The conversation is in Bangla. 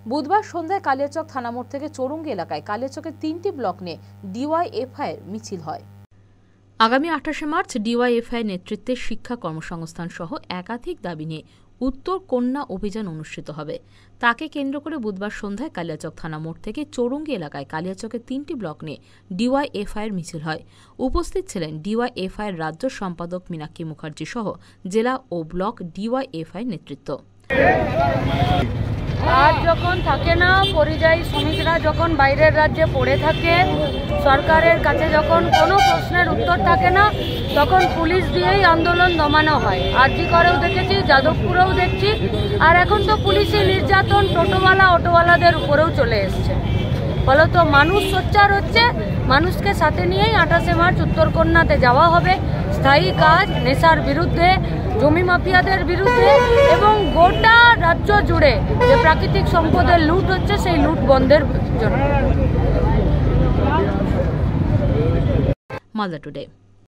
বুধবার সন্ধ্যায় কালিয়াচক থানা মোড় থেকে চৌরঙ্গি এলাকায় কালিয়াচকের 3টি ব্লক নিয়ে ডিওয়াইএফআই এর মিছিল হয়। আগামী 28শে মার্চ ডিওয়াইএফআই নেতৃত্বে শিক্ষা কর্মসংস্থান সহ একাধিক দাবি নিয়ে উত্তর কন্যা অভিযান অনুষ্ঠিত হবে। তাকে কেন্দ্র করে বুধবার সন্ধ্যায় কালিয়াচক থানা মোড় থেকে চৌরঙ্গি এলাকায় কালিয়াচকের 3টি ব্লক নিয়ে ডিওয়াইএফআই এর মিছিল হয়। উপস্থিত ছিলেন ডিওয়াইএফআই এর রাজ্য সম্পাদক মীনাক্ষী মুখার্জি সহ জেলা ও ব্লক ডিওয়াইএফআই নেতৃত্ব। আর যখন থাকে না, পরিযায়ী শ্রমিকরা যখন বাইরের রাজ্যে পড়ে থাকে, সরকারের কাছে যখন কোনো প্রশ্নের উত্তর থাকে না, তখন পুলিশ দিয়েই আন্দোলন দমানো হয়। আরজি করেও দেখেছি, যাদবপুরেও দেখছি, আর এখন তো পুলিশি নির্যাতন টোটোওয়ালা অটোওয়ালাদের উপরেও চলে এসছে। ফলত মানুষ সোচ্চার হচ্ছে। মানুষকে সাথে নিয়েই 28শে মার্চ উত্তরকন্যাতে যাওয়া হবে। স্থায়ী কাজ, নেশার বিরুদ্ধে, জমি মাফিয়াদের বিরুদ্ধে এবং গোটা রাজ্য জুড়ে যে প্রাকৃতিক সম্পদের লুট হচ্ছে, সেই লুট বন্ধের জন্য। মালদা টুডে।